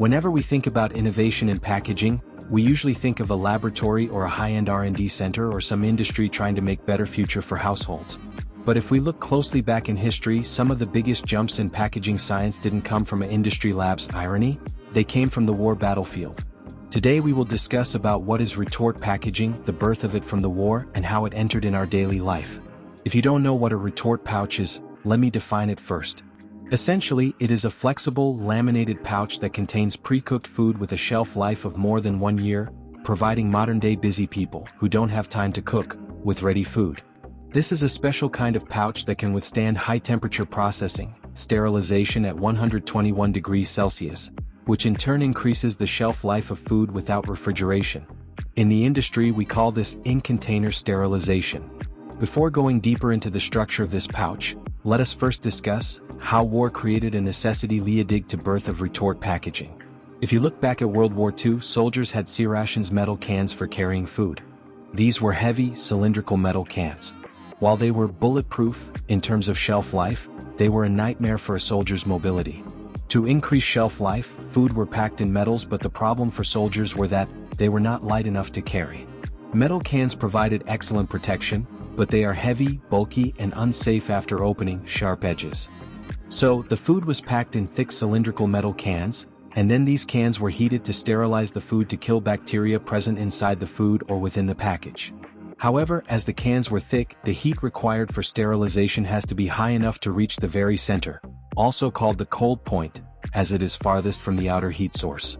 Whenever we think about innovation in packaging, we usually think of a laboratory or a high-end R&D center or some industry trying to make better future for households. But if we look closely back in history, some of the biggest jumps in packaging science didn't come from an industry lab's irony, they came from the war battlefield. Today we will discuss about what is retort packaging, the birth of it from the war, and how it entered in our daily life. If you don't know what a retort pouch is, let me define it first. Essentially, it is a flexible, laminated pouch that contains pre-cooked food with a shelf life of more than 1 year, providing modern-day busy people who don't have time to cook with ready food. This is a special kind of pouch that can withstand high-temperature processing, sterilization at 121 degrees Celsius, which in turn increases the shelf life of food without refrigeration. In the industry, we call this in-container sterilization. Before going deeper into the structure of this pouch, let us first discuss how war created a necessity leadig to birth of retort packaging. If you look back at World War II, soldiers had C-Rations metal cans for carrying food. These were heavy, cylindrical metal cans. While they were bulletproof in terms of shelf life, they were a nightmare for a soldier's mobility. To increase shelf life, food were packed in metals, but the problem for soldiers were that they were not light enough to carry. Metal cans provided excellent protection, but they are heavy, bulky, and unsafe after opening sharp edges. So, the food was packed in thick cylindrical metal cans, and then these cans were heated to sterilize the food to kill bacteria present inside the food or within the package. However, as the cans were thick, the heat required for sterilization has to be high enough to reach the very center, also called the cold point, as it is farthest from the outer heat source.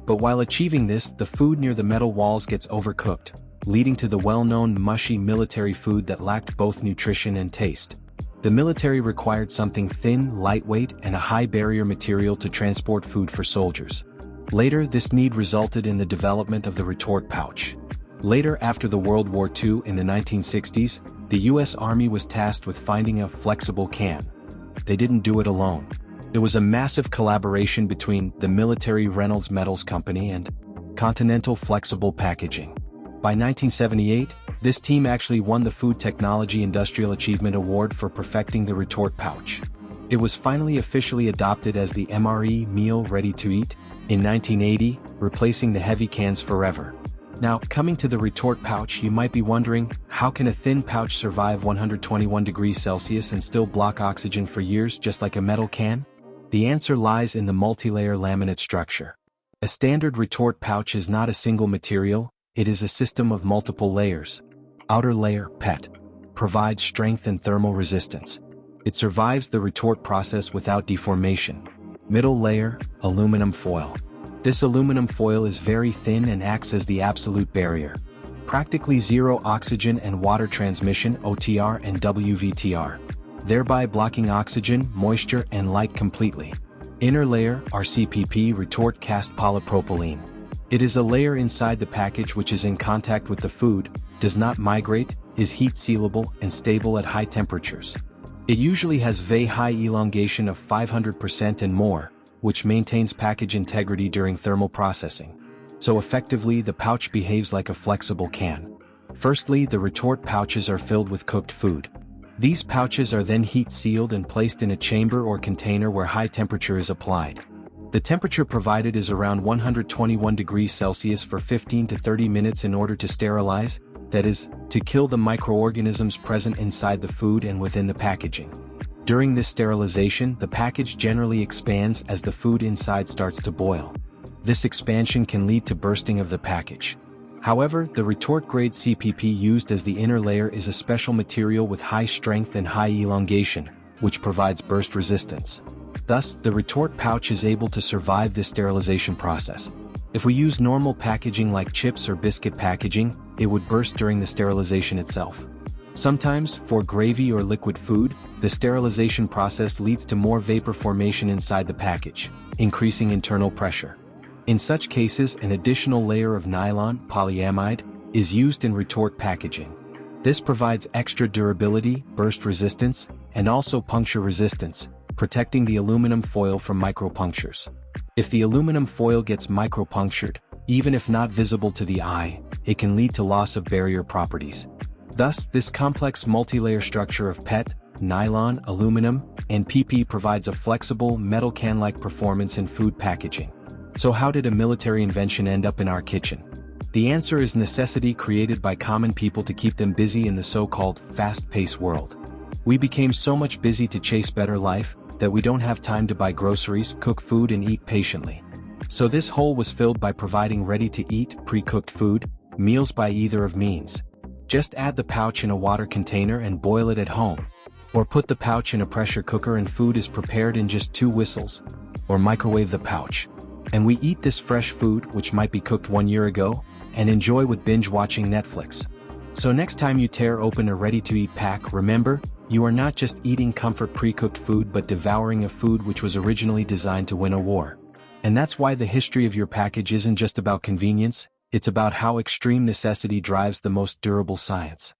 But while achieving this, the food near the metal walls gets overcooked, leading to the well-known mushy military food that lacked both nutrition and taste. The military required something thin, lightweight, and a high-barrier material to transport food for soldiers. Later, this need resulted in the development of the retort pouch. Later, after the World War II in the 1960s, the U.S. Army was tasked with finding a flexible can. They didn't do it alone. It was a massive collaboration between the military Reynolds Metals Company and Continental Flexible Packaging. By 1978, this team actually won the Food Technology Industrial Achievement Award for perfecting the retort pouch. It was finally officially adopted as the MRE meal ready to eat in 1980, replacing the heavy cans forever. Now, coming to the retort pouch, you might be wondering, how can a thin pouch survive 121 degrees Celsius and still block oxygen for years just like a metal can? The answer lies in the multi-layer laminate structure. A standard retort pouch is not a single material, it is a system of multiple layers. Outer layer, PET, provides strength and thermal resistance. It survives the retort process without deformation. Middle layer, aluminum foil. This aluminum foil is very thin and acts as the absolute barrier. Practically zero oxygen and water transmission (OTR and WVTR), thereby blocking oxygen, moisture, and light completely. Inner layer, RCPP, retort cast polypropylene. It is a layer inside the package which is in contact with the food, does not migrate, is heat sealable, and stable at high temperatures. It usually has very high elongation of 500% and more, which maintains package integrity during thermal processing. So effectively, the pouch behaves like a flexible can. Firstly, the retort pouches are filled with cooked food. These pouches are then heat sealed and placed in a chamber or container where high temperature is applied. The temperature provided is around 121 degrees Celsius for 15 to 30 minutes in order to sterilize, that is, to kill the microorganisms present inside the food and within the packaging. During this sterilization, the package generally expands as the food inside starts to boil. This expansion can lead to bursting of the package. However, the retort-grade CPP used as the inner layer is a special material with high strength and high elongation, which provides burst resistance. Thus, the retort pouch is able to survive this sterilization process. If we use normal packaging like chips or biscuit packaging, it would burst during the sterilization itself. Sometimes, for gravy or liquid food, the sterilization process leads to more vapor formation inside the package, increasing internal pressure. In such cases, an additional layer of nylon, polyamide, is used in retort packaging. This provides extra durability, burst resistance, and also puncture resistance, protecting the aluminum foil from micropunctures. If the aluminum foil gets micropunctured, even if not visible to the eye, it can lead to loss of barrier properties. Thus, this complex multi-layer structure of PET, nylon, aluminum, and PP provides a flexible, metal can-like performance in food packaging. So how did a military invention end up in our kitchen? The answer is necessity created by common people to keep them busy in the so-called fast-paced world. We became so much busy to chase better life, that we don't have time to buy groceries, cook food and eat patiently. So this hole was filled by providing ready-to-eat, pre-cooked food, meals by either of means. Just add the pouch in a water container and boil it at home. Or put the pouch in a pressure cooker and food is prepared in just 2 whistles. Or microwave the pouch. And we eat this fresh food, which might be cooked 1 year ago, and enjoy with binge-watching Netflix. So next time you tear open a ready-to-eat pack, remember, you are not just eating comfort pre-cooked food but devouring a food which was originally designed to win a war. And that's why the history of your package isn't just about convenience, it's about how extreme necessity drives the most durable science.